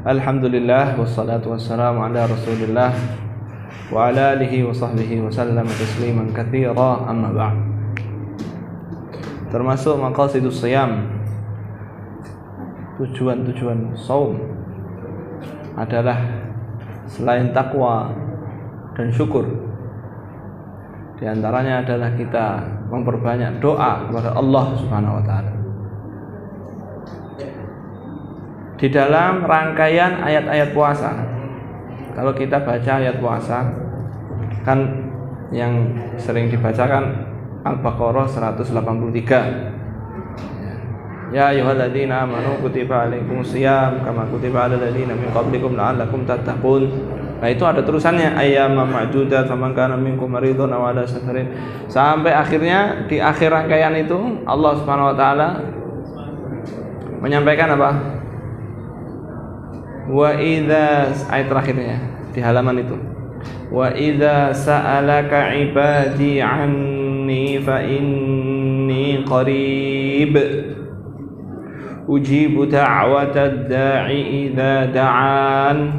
Alhamdulillah wassalatu wassalamu ala Rasulillah wa ala alihi wa sahbihi wa sallam tasliman katsira, amma ba'd. Termasuk maqasidus shiyam, tujuan saum adalah selain takwa dan syukur, di antaranya adalah kita memperbanyak doa kepada Allah Subhanahu wa taala. Di dalam rangkaian ayat-ayat puasa, kalau kita baca ayat puasa, kan yang sering dibacakan Al-Baqarah 183. Ya ayyuhalladzina amanu kutiba alaikumusiyam kama kutiba alal ladzina min qablikum la'allakum tattaqun. Nah, itu ada terusannya, ayyaman ma'dudat faman kana minkum maridun aw ala safarin, sampai akhirnya di akhir rangkaian itu Allah Subhanahu wa taala menyampaikan apa? Wa idza, ayat terakhirnya di halaman itu, wa idza sa'alaka ibadi anni fa inni qarib ujibu da'watad da'i idza da'an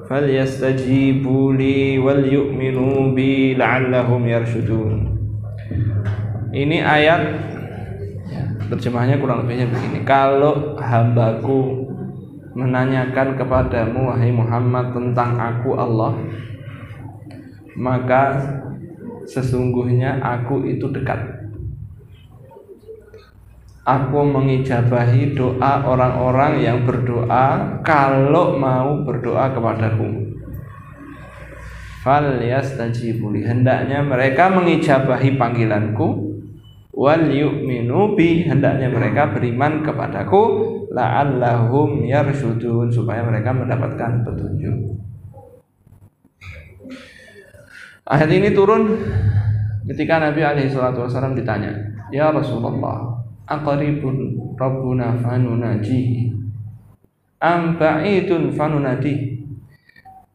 falyastajibu li wal yu'minu bi la'allahum yarshudun. Ini ayat terjemahnya kurang lebihnya begini: kalau hambaku menanyakan kepadamu wahai Muhammad tentang aku Allah, maka sesungguhnya aku itu dekat. Aku mengijabahi doa orang-orang yang berdoa kalau mau berdoa kepadaku. Falyastajibuli, hendaknya mereka mengijabahi panggilanku. Wal yu'minu bi, hendaknya mereka beriman kepadaku. La'allahum yarshudun, supaya mereka mendapatkan petunjuk. Ayat ini turun ketika Nabi alaihi salatu wasallam ditanya, ya Rasulullah, aqribun rabbuna fanunajihi am ba'idun fanunadihi.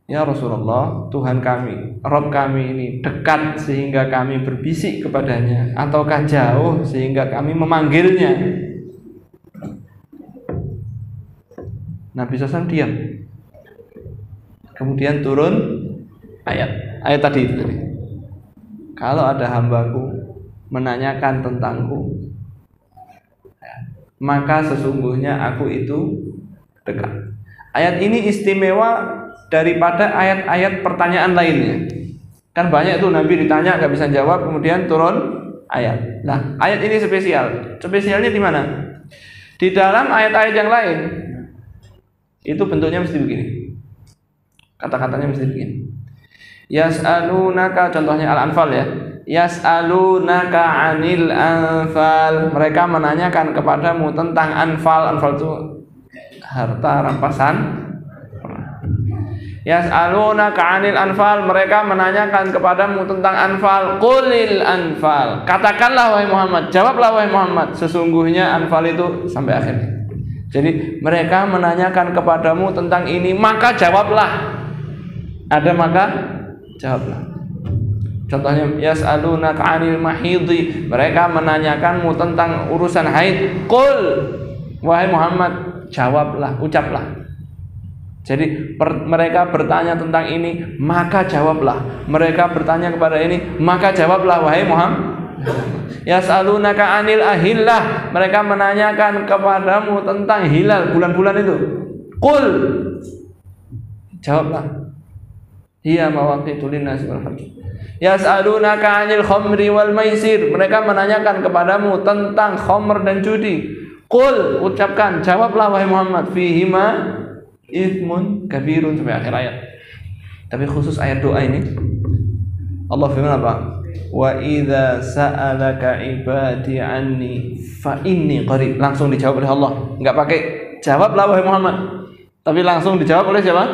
Ya Rasulullah, Tuhan kami, Rabb kami ini dekat sehingga kami berbisik kepadanya, ataukah jauh sehingga kami memanggilnya? Nabi SAW diam. Kemudian turun ayat tadi itu. Kalau ada hambaku menanyakan tentangku, maka sesungguhnya aku itu dekat. Ayat ini istimewa daripada ayat-ayat pertanyaan lainnya. Kan banyak tuh Nabi ditanya gak bisa jawab, kemudian turun ayat. Nah, ayat ini spesial. Spesialnya di mana? Di dalam ayat-ayat yang lain itu bentuknya mesti begini. Kata-katanya mesti begini. Yas'alunaka, contohnya Al-Anfal ya. Yas'alunaka 'anil anfal. Mereka menanyakan kepadamu tentang anfal. Anfal itu harta rampasan. Yas'alunaka 'anil anfal, mereka menanyakan kepadamu tentang anfal. Qulil anfal, katakanlah wahai Muhammad, jawablah wahai Muhammad, sesungguhnya anfal itu sampai akhir. Jadi mereka menanyakan kepadamu tentang ini, maka jawablah. Ada maka jawablah. Contohnya yas'alunaka 'anil mahidhi, mereka menanyakanmu tentang urusan haid. Qul, wahai Muhammad, jawablah, ucaplah. Jadi mereka bertanya tentang ini, maka jawablah. Mereka bertanya kepada ini, maka jawablah wahai Muhammad. Yas'alunaka 'anil ahillah, mereka menanyakan kepadamu tentang hilal, bulan-bulan itu. Qul, jawablah. Hiya mawaqitu linnasi wal hajj. Yas'alunaka 'anil khamri wal maisir, mereka menanyakan kepadamu tentang khamr dan judi. Qul, ucapkan, jawablah wahai Muhammad, fihima ithmun kabirun, sampai akhir ayat. Tapi khusus ayat doa ini Allah firman apa? Wa idza sa'alaka ibadi anni fa inni qarib, langsung dijawab oleh Allah. Enggak pakai jawablah wahai Muhammad, tapi langsung dijawab oleh siapa?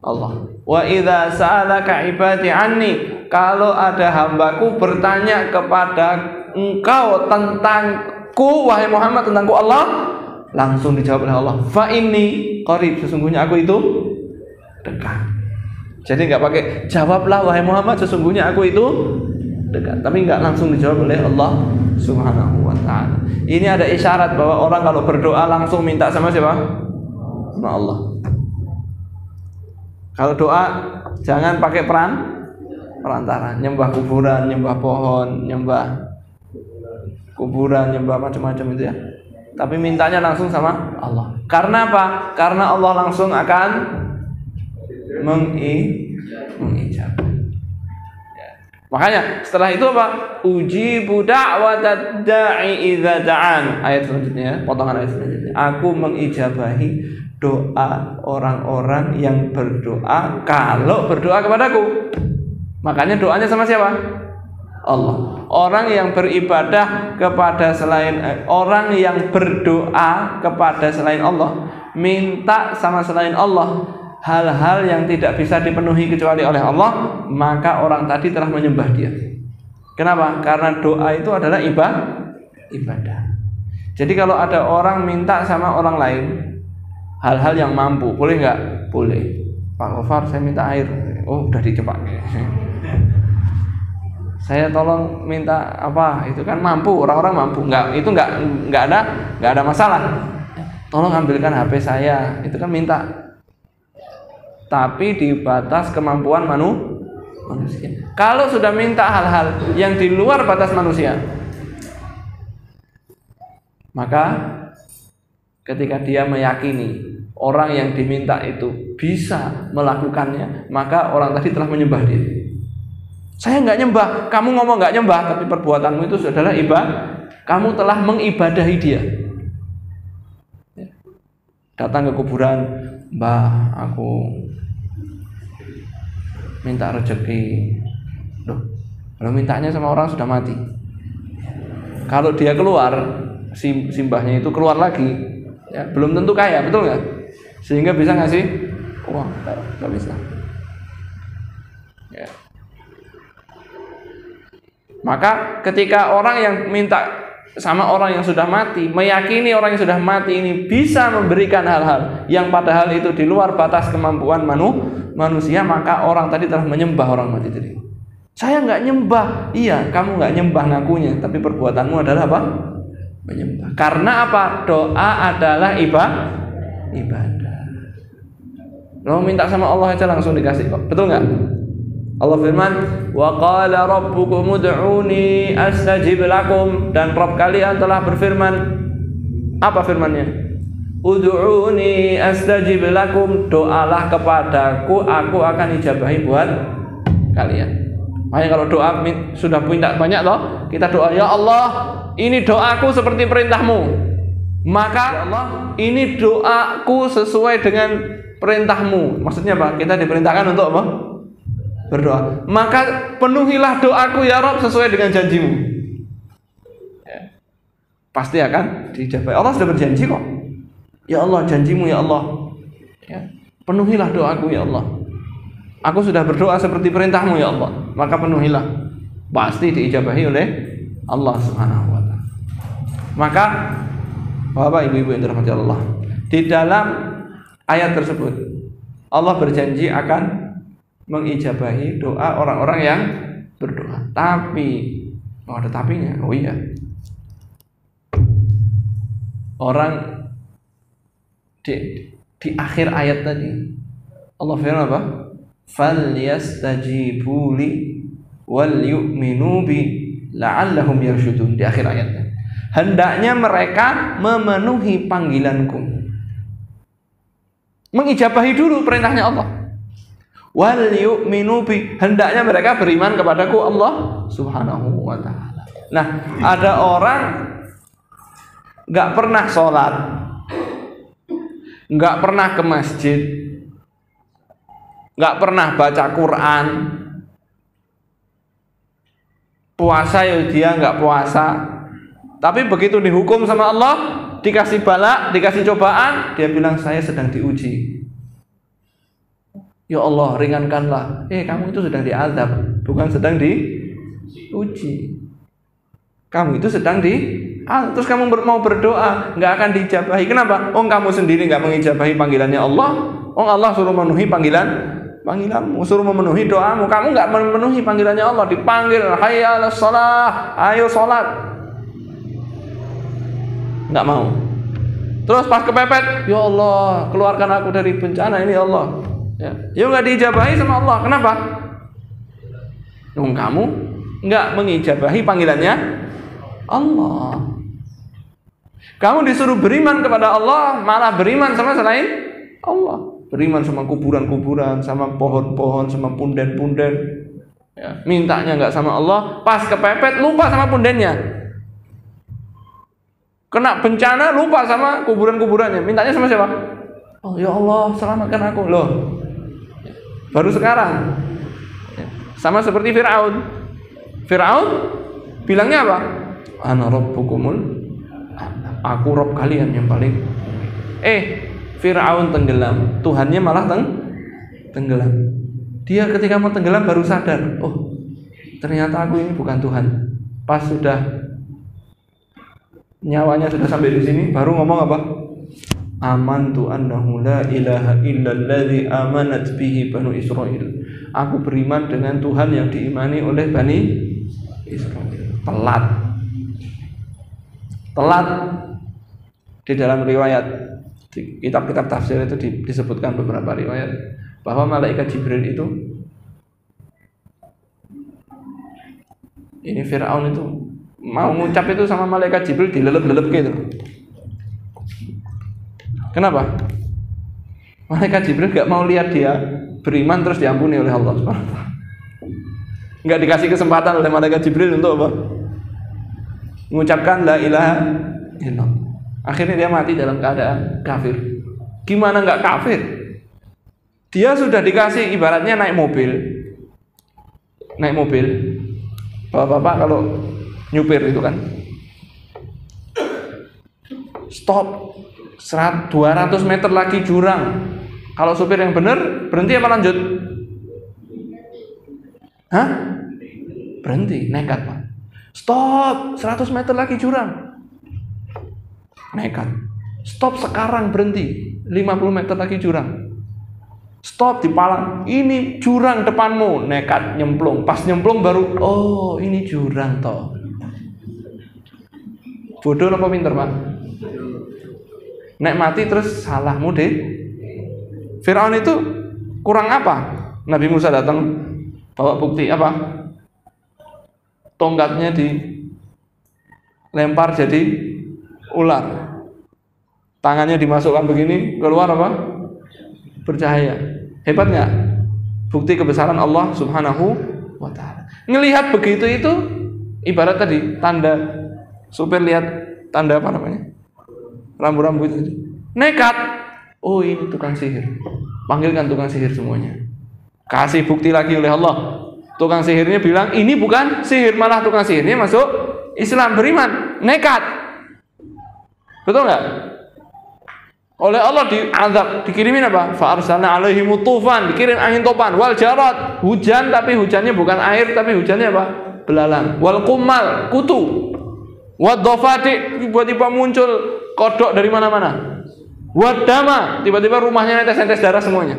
Allah. Wa idza sa'alaka ibadi anni, kalau ada hambaku bertanya kepada engkau tentangku wahai Muhammad, tentangku Allah, langsung dijawab oleh Allah. Fa inni qarib, sesungguhnya aku itu dekat. Jadi enggak pakai jawablah wahai Muhammad, sesungguhnya aku itu dekat, tapi enggak langsung dijawab oleh Allah Subhanahu wa taala. Ini ada isyarat bahwa orang kalau berdoa langsung minta sama siapa? Sama Allah. Kalau doa jangan pakai perantara, nyembah kuburan, nyembah pohon, nyembah kuburan, nyembah macam-macam itu ya. Tapi mintanya langsung sama Allah. Karena apa? Karena Allah langsung akan mengijab. Ya. Makanya setelah itu apa? Ujibu da'watad da'i idza da'an. Ayat selanjutnya, potongan ayat selanjutnya. Aku mengijabahi doa orang-orang yang berdoa kalau berdoa kepadaku. Makanya doanya sama siapa? Allah. Orang yang beribadah kepada orang yang berdoa kepada selain Allah, minta sama selain Allah hal-hal yang tidak bisa dipenuhi kecuali oleh Allah, maka orang tadi telah menyembah dia. Kenapa? Karena doa itu adalah ibadah. Jadi kalau ada orang minta sama orang lain hal-hal yang mampu, boleh nggak? Boleh. Pak Gofar, saya minta air. Oh, udah dicepak. Saya tolong minta apa? Itu kan mampu, orang-orang mampu. Itu nggak ada masalah. Tolong ambilkan HP saya. Itu kan minta. Tapi di batas kemampuan manusia. Kalau sudah minta hal-hal yang di luar batas manusia, maka ketika dia meyakini orang yang diminta itu bisa melakukannya, maka orang tadi telah menyembah dia. Saya nggak nyembah, kamu ngomong nggak nyembah, tapi perbuatanmu itu adalah ibadah. Kamu telah mengibadahi dia. Datang ke kuburan, Mbah, aku minta rezeki. Loh, kalau mintanya sama orang sudah mati. Kalau dia keluar, si mbahnya itu keluar lagi, ya, belum tentu kaya, betul nggak? Sehingga bisa ngasih uang, nggak bisa. Ya. Maka ketika orang yang minta sama orang yang sudah mati, meyakini orang yang sudah mati ini bisa memberikan hal-hal yang padahal itu di luar batas kemampuan manusia, maka orang tadi telah menyembah orang mati tadi. Saya nggak nyembah. Iya, kamu nggak nyembah ngakunya, tapi perbuatanmu adalah apa? Menyembah. Karena apa? Doa adalah ibadah. Lo minta sama Allah aja langsung dikasih kok. Betul nggak? Allah firman, wa qala rabbukum ud'uni astajib lakum, dan Rabb kalian telah berfirman. Apa firmannya? Ud'uni astajib lakum, doalah kepadaku, aku akan ijabahi buat kalian. Makanya kalau doa sudah minta banyak loh, kita doa, ya Allah, ini doaku seperti perintahmu. Maka ya Allah, ini doaku sesuai dengan perintahmu. Maksudnya apa? Kita diperintahkan untuk apa? Berdoa. Maka penuhilah doaku ya Rabb sesuai dengan janjimu. Ya. Pasti akan dijabai. Allah sudah berjanji kok. Ya Allah, janjimu ya Allah. Ya. Penuhilah doaku ya Allah. Aku sudah berdoa seperti perintahmu ya Allah. Maka penuhilah. Pasti diijabahi oleh Allah Subhanahu wa ta'ala. Maka Bapak ibu-ibu yang dirahmati Allah, di dalam ayat tersebut Allah berjanji akan mengijabahi doa orang-orang yang berdoa. Tapi ada tapinya. Oh iya. Orang di akhir ayat tadi Allah firman apa? Falyastajibu li wal yu'minu bi la'allahum yarshudun. Di akhir ayatnya, hendaknya mereka memenuhi panggilanku. Mengijabahi dulu perintahnya Allah. Wal yu'minu bi, hendaknya mereka beriman kepadaku Allah Subhanahu wa ta'ala. Nah, ada orang nggak pernah sholat, nggak pernah ke masjid, nggak pernah baca Quran, puasa ya dia nggak puasa, tapi begitu dihukum sama Allah, dikasih bala, dikasih cobaan, dia bilang saya sedang diuji. Ya Allah, ringankanlah. Kamu itu sedang diazab, bukan sedang diuji. Kamu itu sedang terus kamu mau berdoa, nggak akan dijabahi. Kenapa? Kamu sendiri nggak mengijabahi panggilannya Allah. Allah suruh memenuhi panggilanmu, suruh memenuhi doamu. Kamu nggak memenuhi panggilannya Allah. Dipanggil, hayya 'alas shalah, ayo sholat, nggak mau. Terus pas kepepet, ya Allah, keluarkan aku dari bencana ini ya Allah. Ya nggak diijabahi sama Allah. Kenapa? Kamu nggak mengijabahi panggilannya Allah. Kamu disuruh beriman kepada Allah, malah beriman sama selain Allah. Beriman sama kuburan-kuburan, sama pohon-pohon, sama punden-punden. Ya, mintanya nggak sama Allah, pas kepepet lupa sama pundennya. Kena bencana lupa sama kuburan-kuburannya. Mintanya sama siapa? Oh ya Allah, selamatkan aku. Loh, baru sekarang. Sama seperti Fir'aun. Fir'aun bilangnya apa? Ana rabbukumul, aku Rob kalian yang paling. Fir'aun tenggelam, Tuhannya malah tenggelam. Dia ketika mau tenggelam baru sadar, oh ternyata aku ini bukan Tuhan. Pas sudah nyawanya sudah sampai di sini, baru ngomong apa? Amantu annahu la ilaha illalladzi amanat bihi banu Israil. Aku beriman dengan Tuhan yang diimani oleh Bani Israil. Telat. Di dalam riwayat, di kitab-kitab tafsir itu disebutkan beberapa riwayat bahwa malaikat Jibril itu, ini Fir'aun itu mau ngucap itu sama malaikat Jibril dilelep-lelep gitu. Kenapa? Malaikat Jibril gak mau lihat dia beriman terus diampuni oleh Allah SWT. Gak dikasih kesempatan oleh malaikat Jibril untuk apa? Mengucapkan la ilaha illallah. Akhirnya dia mati dalam keadaan kafir. Gimana gak kafir? Dia sudah dikasih ibaratnya naik mobil. Bapak-bapak kalau nyupir itu kan, stop 200 meter lagi jurang. Kalau supir yang benar berhenti apa lanjut? Berhenti, nekat Pak. Stop, 100 meter lagi jurang. Nekat. Stop sekarang, berhenti. 50 meter lagi jurang. Stop di palang. Ini jurang depanmu. Nekat, nyemplung. Pas nyemplung baru, oh ini jurang toh. Bodoh apa pinter Pak? Nek mati terus salahmu deh. Fir'aun itu kurang apa? Nabi Musa datang bawa bukti apa? Tongkatnya dilempar jadi ular. Tangannya dimasukkan begini, keluar apa? Bercahaya. Hebat nggak? Bukti kebesaran Allah Subhanahu wa ta'ala. Ngelihat begitu itu ibarat tadi tanda supir lihat tanda apa namanya? Rambu-rambu itu. Nekat. Oh ini tukang sihir. Panggilkan tukang sihir semuanya. Kasih bukti lagi oleh Allah. Tukang sihirnya bilang ini bukan sihir, malah tukang sihirnya masuk Islam, beriman. Nekat. Betul nggak? Oleh Allah diazab, dikirimin apa? Fa arsalna alaihim tufan, dikirim angin topan, wal jarad, hujan tapi hujannya bukan air tapi hujannya apa? Belalang. Wal kumal, kutu. Wad dhafadi, tiba-tiba muncul kodok dari mana-mana. Wadama, tiba-tiba rumahnya netes-netes darah semuanya.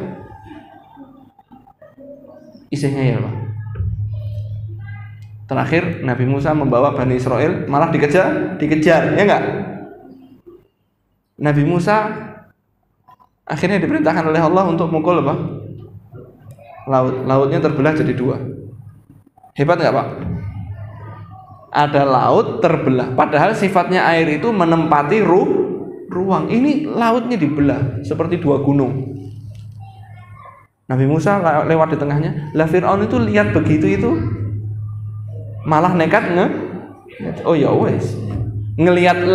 Isinya ya Pak. Terakhir Nabi Musa membawa Bani Israel malah dikejar, ya enggak? Nabi Musa akhirnya diperintahkan oleh Allah untuk mukul apa? Lautnya terbelah jadi 2. Hebat enggak Pak? Ada laut terbelah, padahal sifatnya air itu menempati ruang. Ini lautnya dibelah seperti 2 gunung. Nabi Musa lewat di tengahnya. Lah Fir'aun itu lihat begitu itu malah nekat oh ya wes. Ngelihat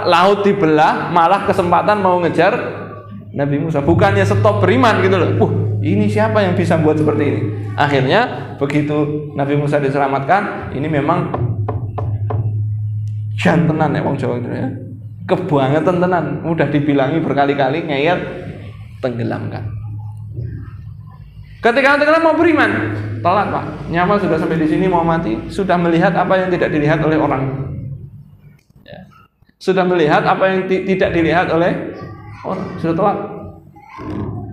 laut dibelah malah kesempatan mau ngejar Nabi Musa. Bukannya stop beriman gitu loh. Ini siapa yang bisa buat seperti ini? Akhirnya begitu Nabi Musa diselamatkan, ini memang jantenan ya wong Jawa itu ya. Kebangetan tenan, udah dibilangi berkali-kali ngeyel tenggelamkan. Ketika tenggelam mau beriman, telat Pak. Nyawa sudah sampai di sini mau mati, sudah melihat apa yang tidak dilihat oleh orang. Ya. Sudah melihat apa yang tidak dilihat oleh orang, sudah telat.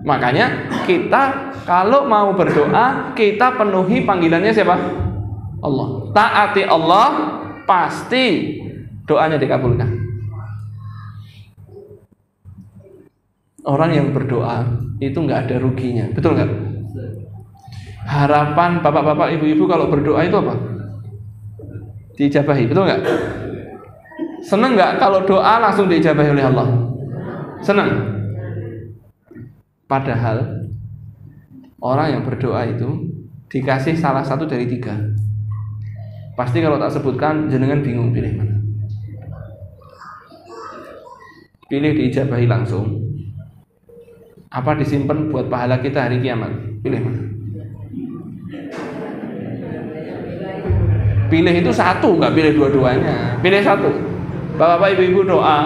Makanya kita kalau mau berdoa, kita penuhi panggilannya siapa? Allah. Taati Allah, pasti doanya dikabulkan. Orang yang berdoa itu nggak ada ruginya, betul nggak? Harapan bapak-bapak, ibu-ibu kalau berdoa itu apa? Diijabahi, betul nggak? Senang nggak kalau doa langsung diijabahi oleh Allah? Senang. Padahal orang yang berdoa itu dikasih salah satu dari 3. Pasti kalau tak sebutkan jenengan bingung pilih mana. Pilih diijabahi langsung, apa disimpan buat pahala kita hari kiamat? Pilih mana? Pilih itu satu, nggak pilih dua-duanya. Pilih satu. Bapak-bapak, ibu-ibu doa.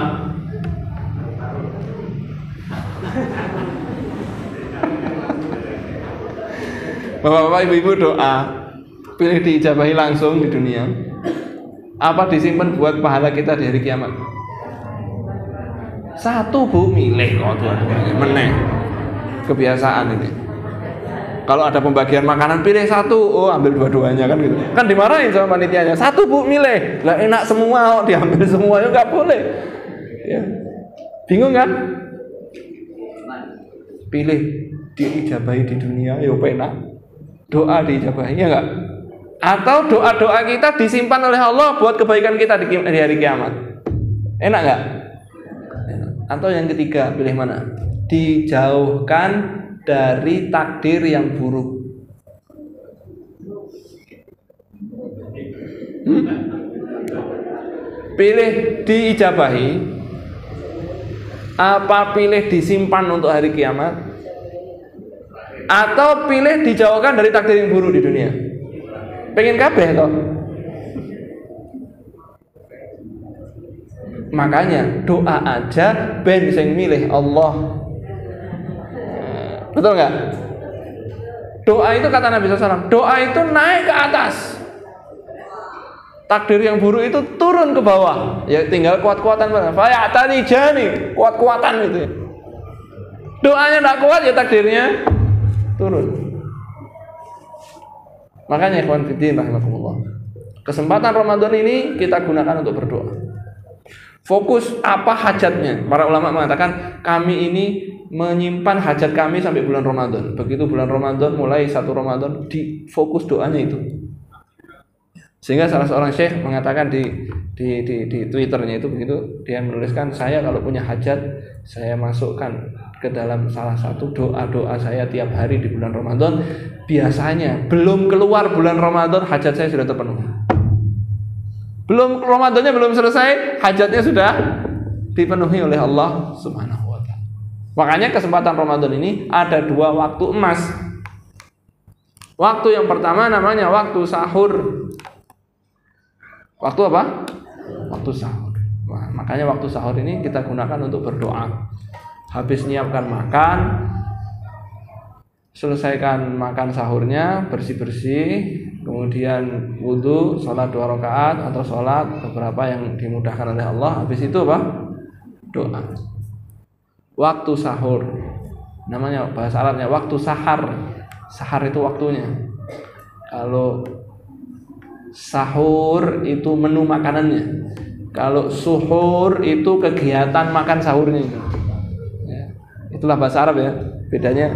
Bapak-bapak, ibu-ibu doa. Pilih diijabahi langsung di dunia, apa disimpan buat pahala kita di hari kiamat? Satu bu, milih kok dua-duanya. Meneh. Kebiasaan ini. Kalau ada pembagian makanan pilih satu, oh ambil dua-duanya kan gitu. Kan dimarahin sama panitianya. Satu bu, milih. Lah enak semua, oh diambil semua, ya nggak boleh. Ya. Bingung kan? Pilih diijabahi di dunia, ya enak. Doa diijabahi, ya enggak? Atau doa-doa kita disimpan oleh Allah buat kebaikan kita di hari kiamat. Enak enggak? Atau yang ketiga, pilih mana? Dijauhkan dari takdir yang buruk. Pilih diijabahi, apa pilih disimpan untuk hari kiamat, atau pilih dijauhkan dari takdir yang buruk di dunia? Pengen kabeh toh? Makanya doa aja ben sing milih Allah. Betul nggak? Doa itu kata Nabi SAW, doa itu naik ke atas, takdir yang buruk itu turun ke bawah. Ya tinggal kuat-kuatan banget. Faya tadi jani, kuat-kuatan itu. Doanya tidak kuat ya takdirnya turun. Makanya ikhwan fillah rahimakumullah, kesempatan Ramadan ini kita gunakan untuk berdoa. Fokus apa hajatnya. Para ulama mengatakan kami ini menyimpan hajat kami sampai bulan Ramadan. Begitu bulan Ramadan mulai 1 Ramadan di fokus doanya itu. Sehingga salah seorang syekh mengatakan di Twitternya itu begitu, dia menuliskan, saya kalau punya hajat saya masukkan ke dalam salah satu doa-doa saya tiap hari di bulan Ramadan. Biasanya belum keluar bulan Ramadan hajat saya sudah terpenuhi. Belum Ramadannya belum selesai, hajatnya sudah dipenuhi oleh Allah Subhanahu wa ta'ala. Makanya kesempatan Ramadan ini ada 2 waktu emas. Waktu yang pertama namanya waktu sahur. Waktu apa? Waktu sahur. Nah, makanya waktu sahur ini kita gunakan untuk berdoa. Habis nyiapkan makan, selesaikan makan sahurnya, bersih-bersih, kemudian wudu, sholat 2 rakaat atau sholat beberapa yang dimudahkan oleh Allah. Habis itu apa? Doa. Waktu sahur, namanya bahasa Arabnya waktu sahar. Sahar itu waktunya. Kalau sahur itu menu makanannya. Kalau suhur itu kegiatan makan sahurnya. Ya, itulah bahasa Arab ya. Bedanya.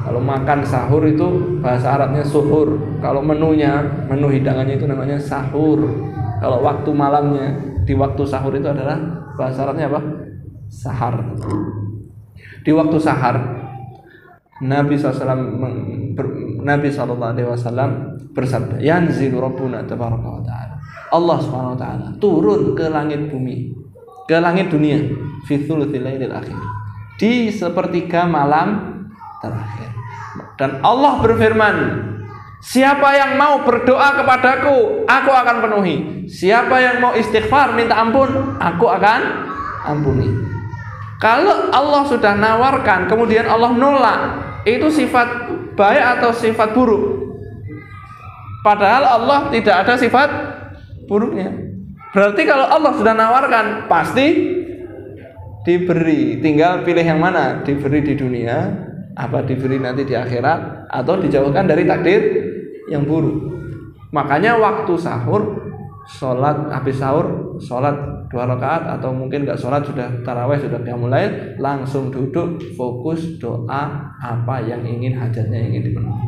Kalau makan sahur itu bahasa Arabnya suhur. Kalau menunya, menu hidangannya itu namanya sahur. Kalau waktu malamnya di waktu sahur itu adalah bahasa Arabnya apa? Sahar. Di waktu sahar Nabi SAW bersabda, yanzilu rabbuna tabaraka wa ta'ala, Allah subhanahu wa ta'ala turun ke langit bumi, ke langit dunia, fi thuluthil lailil akhir, di sepertiga malam terakhir. Dan Allah berfirman, siapa yang mau berdoa kepadaku, aku akan penuhi. Siapa yang mau istighfar, minta ampun, aku akan ampuni. Kalau Allah sudah nawarkan, kemudian Allah nolak, itu sifat baik atau sifat buruk? Padahal Allah tidak ada sifat buruknya. Berarti kalau Allah sudah nawarkan, pasti diberi. Tinggal pilih yang mana, diberi di dunia, apa diberi nanti di akhirat, atau dijauhkan dari takdir yang buruk. Makanya waktu sahur sholat habis sahur, sholat 2 rakaat atau mungkin nggak sholat sudah taraweh sudah qiyamul lail, langsung duduk fokus doa apa yang ingin hajatnya ingin dipenuhi.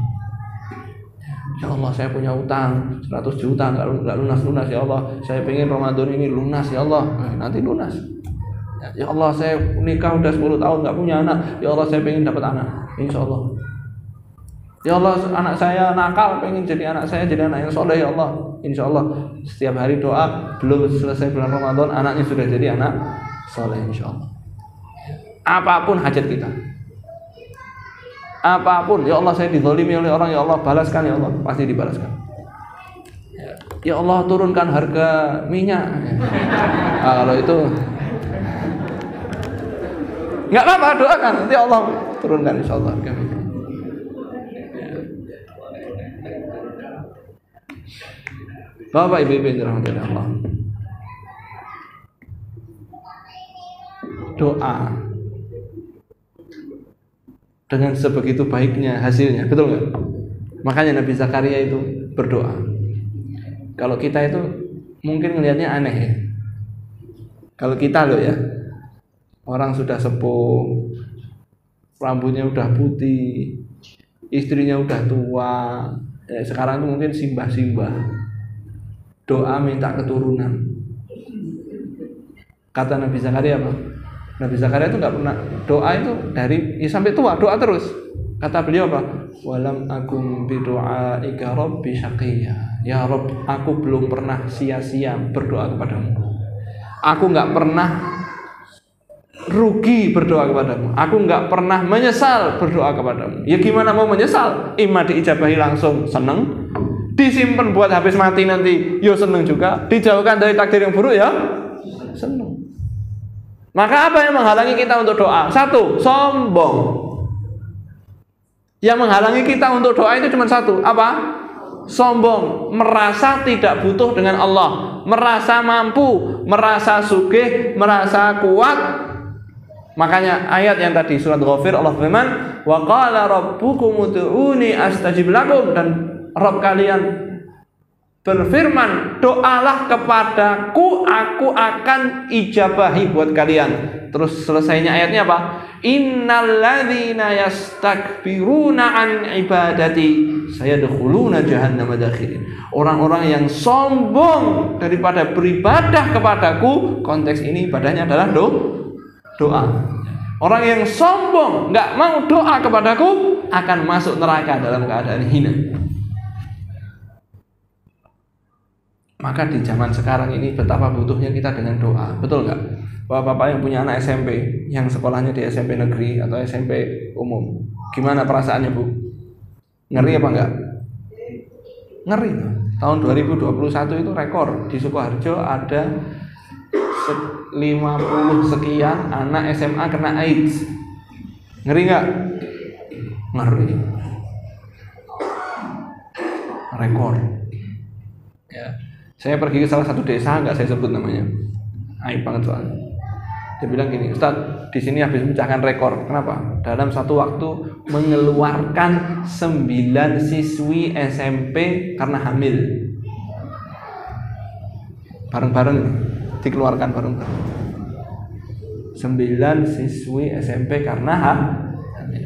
Ya Allah saya punya utang 100 juta nggak lunas ya Allah, saya pengen Ramadan ini lunas ya Allah, nanti lunas. Ya Allah saya nikah udah 10 tahun nggak punya anak, ya Allah saya pengen dapat anak, insya Allah. Ya Allah anak saya nakal, pengen jadi anak saya jadi anak yang soleh ya Allah, insya Allah. Setiap hari doa, belum selesai bulan Ramadan anaknya sudah jadi anak soleh insya Allah. Apapun hajat kita, apapun, ya Allah saya dizalimi oleh orang, ya Allah balaskan ya Allah, pasti dibalaskan. Ya Allah turunkan harga minyak. Nah, kalau itu nggak apa-apa, doakan nanti Allah turunkan insya Allah harga minyak. Bapak Ibu yang dirahmati Allah, doa dengan sebegitu baiknya hasilnya, betul nggak? Makanya Nabi Zakaria itu berdoa. Kalau kita itu mungkin ngelihatnya aneh ya. Kalau kita loh ya, orang sudah sepuh, rambutnya udah putih, istrinya udah tua, sekarang itu mungkin simbah-simbah. Doa minta keturunan. Kata Nabi Zakaria apa? Nabi Zakaria itu nggak pernah doa itu dari sampai tua doa terus. Kata beliau apa? Walam akum bidu'aika rabbi syaqiyya. Ya Rabb, aku belum pernah sia-sia berdoa kepadamu. Aku nggak pernah rugi berdoa kepadamu. Aku nggak pernah menyesal berdoa kepadamu. Ya gimana mau menyesal? Imma diijabahi langsung seneng, disimpan buat habis mati nanti yo seneng juga, dijauhkan dari takdir yang buruk ya seneng. Maka apa yang menghalangi kita untuk doa? 1, sombong. Yang menghalangi kita untuk doa itu cuma 1, apa? Sombong, merasa tidak butuh dengan Allah, merasa mampu, merasa sugih, merasa kuat. Makanya ayat yang tadi surat Ghafir Allah firman, wa qala rabbukum ud'uni astajib lakum, dan Rabb kalian berfirman, doalah kepadaku, aku akan ijabahi buat kalian. Terus selesainya ayatnya apa? Innalladzina yastakbiruna an ibadati sayadkhuluna jahannama dakhirin. Orang-orang yang sombong daripada beribadah kepadaku, konteks ini ibadahnya adalah doa. Orang yang sombong nggak mau doa kepadaku akan masuk neraka dalam keadaan hina. Maka di zaman sekarang ini betapa butuhnya kita dengan doa, betul nggak? Bapak-bapak yang punya anak SMP, yang sekolahnya di SMP negeri atau SMP umum, gimana perasaannya Bu? Ngeri apa enggak? Ngeri. Tahun 2021 itu rekor di Sukoharjo ada 50 sekian anak SMA kena AIDS. Ngeri nggak? Ngeri. Rekor. Ya. Saya pergi ke salah satu desa, nggak saya sebut namanya, aib banget soalnya. Dia bilang gini, Ustadz, di sini habis memecahkan rekor. Kenapa? Dalam satu waktu mengeluarkan 9 siswi SMP karena hamil. Bareng-bareng dikeluarkan bareng-bareng. 9 siswi SMP karena hamil.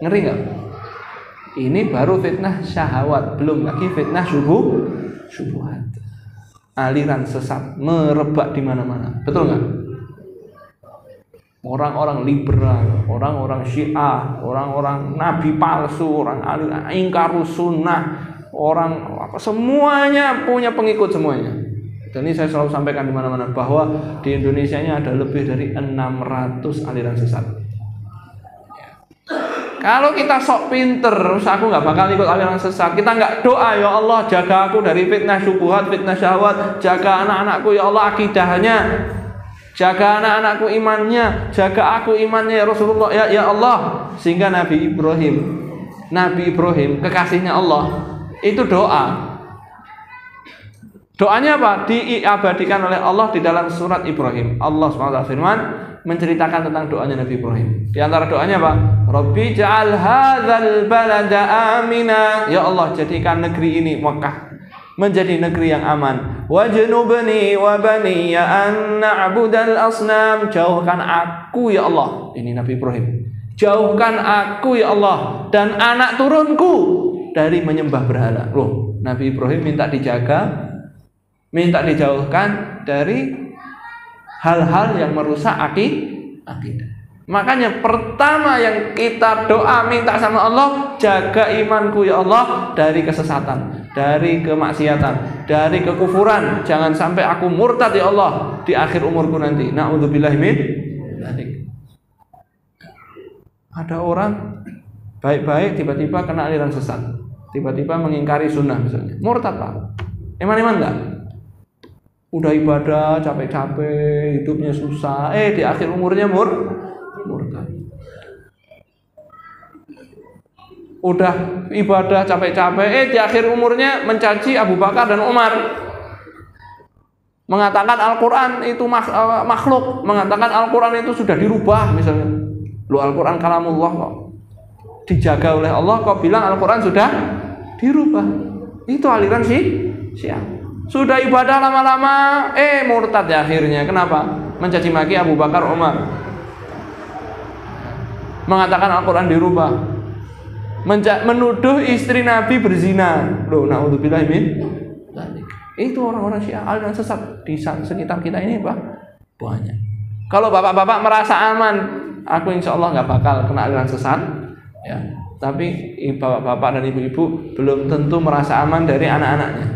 Ngeri nggak? Ini baru fitnah syahwat, belum lagi fitnah syubhat. Aliran sesat merebak di mana-mana, betul nggak? Orang-orang liberal, orang-orang Syiah, orang-orang nabi palsu, orang aliran ingkarus sunnah, orang apa, semuanya punya pengikut semuanya. Dan ini saya selalu sampaikan di mana-mana bahwa di Indonesia ini ada lebih dari 600 aliran sesat. Kalau kita sok pinter, terus aku nggak bakal ikut aliran sesat. Kita nggak doa, ya Allah jaga aku dari fitnah syubhat, fitnah syahwat, jaga anak-anakku ya Allah akidahnya, jaga anak-anakku imannya, jaga aku imannya ya Rasulullah ya Allah. Sehingga Nabi Ibrahim kekasihnya Allah itu doa. Doanya apa? Diabadikan oleh Allah di dalam surat Ibrahim. Allah SWT firman menceritakan tentang doanya Nabi Ibrahim. Di antara doanya apa? Rabbi ja'al hadzal balada amina. Ya Allah, jadikan negeri ini Mekah menjadi negeri yang aman. Wajnubni wa baniya an na'budal asnam. Jauhkan aku ya Allah. Ini Nabi Ibrahim. Jauhkan aku ya Allah dan anak turunku dari menyembah berhala. Loh, Nabi Ibrahim minta dijaga, minta dijauhkan dari hal-hal yang merusak akidah. Makanya pertama yang kita doa minta sama Allah, jaga imanku ya Allah dari kesesatan, dari kemaksiatan, dari kekufuran. Jangan sampai aku murtad ya Allah di akhir umurku nanti. Na'udzubillahi min dzalik. Ada orang baik-baik tiba-tiba kena aliran sesat, tiba-tiba mengingkari sunnah misalnya, murtad Pak. Iman enggak? Udah ibadah capek-capek, hidupnya susah, di akhir umurnya murtad. Udah ibadah capek-capek, di akhir umurnya mencaci Abu Bakar dan Umar, mengatakan Al-Quran itu makhluk, mengatakan Al-Quran itu sudah dirubah misalnya. Lu Al-Quran kalamullah kok dijaga oleh Allah, kok bilang Al-Quran sudah dirubah. Itu aliran Syiah. Sudah ibadah lama-lama, murtad ya akhirnya. Kenapa? Mencaci maki Abu Bakar, Umar, mengatakan Al-Quran dirubah, menuduh istri Nabi berzina. Loh, na'udzubillahi min dzalik. Itu orang-orang Syiah, aliran sesat di sekitar kita ini Pak, banyak. Kalau bapak-bapak merasa aman, aku insya Allah nggak bakal kena aliran sesat, ya. Tapi bapak-bapak dan ibu-ibu belum tentu merasa aman dari anak-anaknya.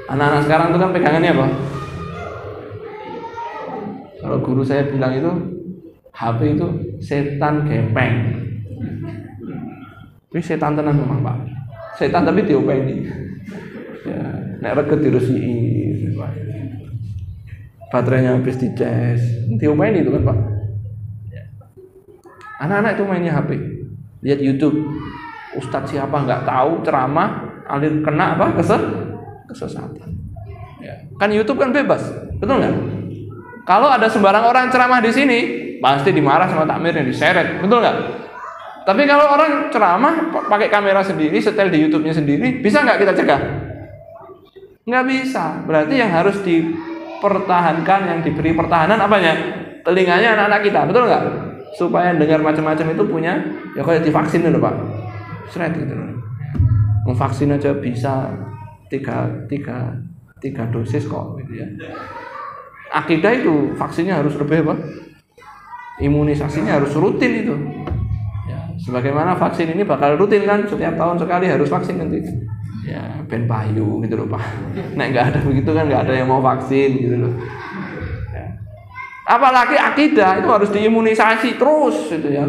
Anak-anak sekarang itu kan pegangannya apa? Kalau guru saya bilang itu HP itu setan gepeng. Ini setan tenan memang Pak. Setan tapi diopeni. Ya, nek reget dirusii. Baterainya habis dicas, diopeni itu kan Pak. Anak-anak itu mainnya HP, lihat YouTube, ustadz siapa nggak tahu ceramah, alir kena apa kesesatan. Ya. Kan YouTube kan bebas, betul nggak? Kalau ada sembarang orang ceramah di sini, pasti dimarah sama takmirnya, diseret, betul nggak? Tapi kalau orang ceramah pakai kamera sendiri, setel di YouTube-nya sendiri, bisa nggak kita cegah? Nggak bisa. Berarti yang harus dipertahankan, yang diberi pertahanan apanya? Telinganya anak-anak kita, betul nggak? Supaya dengar macam-macam itu punya, ya kayak divaksin dulu Pak, seret gitu. Memvaksin aja bisa tiga dosis kok, gitu ya. Akidah itu vaksinnya harus lebih Pak, imunisasinya harus rutin itu. Ya, sebagaimana vaksin ini bakal rutin kan, setiap tahun sekali harus vaksin nanti. Ya, ben payu gitu loh Pak. Nek nggak ada begitu kan nggak ada yang mau vaksin gitu loh. Apalagi akidah itu harus diimunisasi terus gitu ya.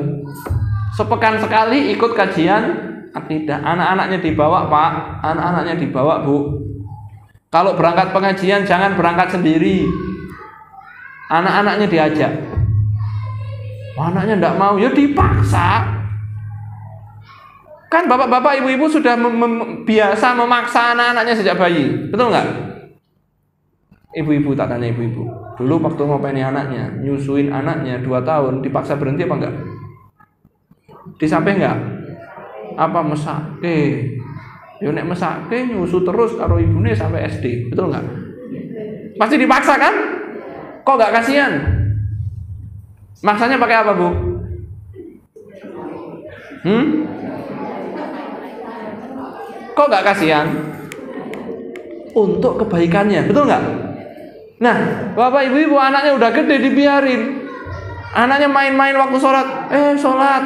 Sepekan sekali ikut kajian akidah. Anak-anaknya dibawa Pak, anak-anaknya dibawa Bu. Kalau berangkat pengajian jangan berangkat sendiri. Anak-anaknya diajak. Anaknya enggak mau, ya dipaksa. Kan bapak-bapak, ibu-ibu sudah biasa memaksa anak-anaknya sejak bayi. Betul nggak? Ibu-ibu, tak tanya ibu-ibu. Dulu waktu ngopeni anaknya, nyusuin anaknya 2 tahun, dipaksa berhenti apa enggak? Disampe enggak? Apa mesake? Yo nek mesake nyusu terus karo ibune sampai SD, betul enggak? Pasti dipaksa kan? Kok enggak kasihan? Maksanya pakai apa, Bu? Kok enggak kasihan? Untuk kebaikannya, betul enggak? Nah, bapak ibu-ibu anaknya udah gede dibiarin. Anaknya main-main waktu sholat, sholat,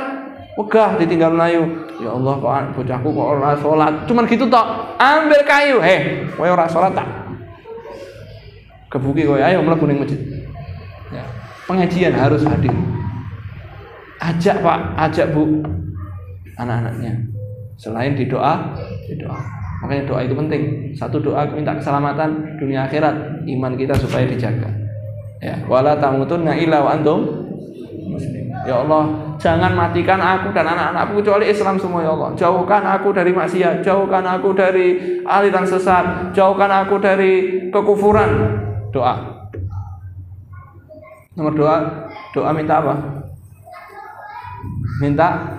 wegah ditinggal melayu. Ya Allah, kok bocahku kok ora sholat. Cuman gitu tok, ambil kayu, kowe ora sholat tak? Kebuki kowe, ayo mlebu ning masjid. Ya, pengajian harus hadir. Ajak Pak, ajak Bu anak-anaknya. Selain didoa. Makanya doa itu penting. Satu doa minta keselamatan dunia akhirat, iman kita supaya dijaga. Ya, wala tamutunna illa wa antum muslimin. Ya Allah, jangan matikan aku dan anak-anakku kecuali Islam semua ya Allah. Jauhkan aku dari maksiat, jauhkan aku dari aliran sesat, jauhkan aku dari kekufuran. Doa. Nomor doa minta apa? Minta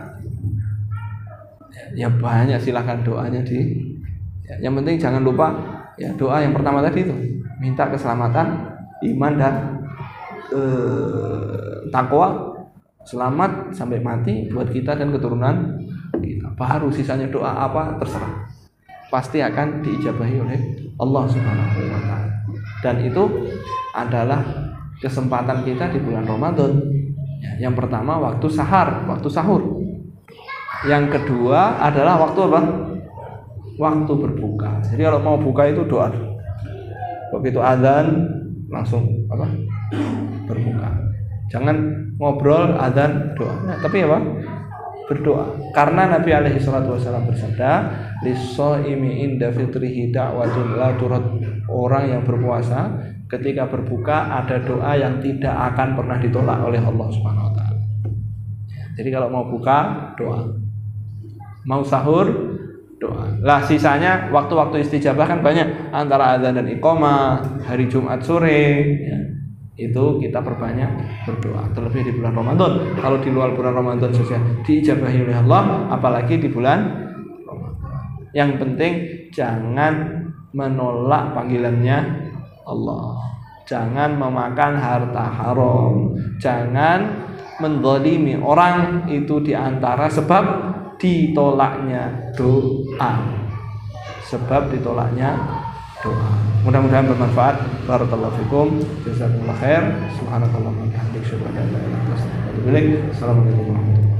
ya banyak, silahkan doanya Ya, yang penting jangan lupa ya doa yang pertama tadi itu, minta keselamatan, iman dan takwa, selamat sampai mati buat kita dan keturunan kita. Baru sisanya doa apa terserah, pasti akan diijabahi oleh Allah Subhanahu wa taala. Dan itu adalah kesempatan kita di bulan Ramadan. Ya, yang pertama waktu sahur. Yang kedua adalah waktu apa? Waktu berbuka. Jadi kalau mau buka itu doa. Begitu azan langsung apa? Berbuka. Jangan ngobrol, azan, doa. Nah, tapi apa? Berdoa. Karena Nabi alaihi salatu wasallam bersabda, "Lis-shaimi inda fitrihi da'watun la turad." Orang yang berpuasa ketika berbuka ada doa yang tidak akan pernah ditolak oleh Allah Subhanahu wa taala. Jadi kalau mau buka, doa. Mau sahur, doa. Lah sisanya waktu-waktu istijabah kan banyak, antara azan dan iqamah, hari Jumat sore ya. Itu kita perbanyak berdoa, terlebih di bulan Ramadan. Kalau di luar bulan Ramadan saja diijabahi oleh Allah, apalagi di bulan Ramadan. Yang penting jangan menolak panggilannya Allah, jangan memakan harta haram, jangan menzalimi orang. Itu diantara sebab ditolaknya doa, doa. Mudah-mudahan bermanfaat. Barakallahu fikum. Jazakumullah khair. Subhanakallahumma wa bihamdika asyhadu an la ilaha illa anta astaghfiruka wa atubu ilaik. Assalamualaikum warahmatullahi wabarakatuh.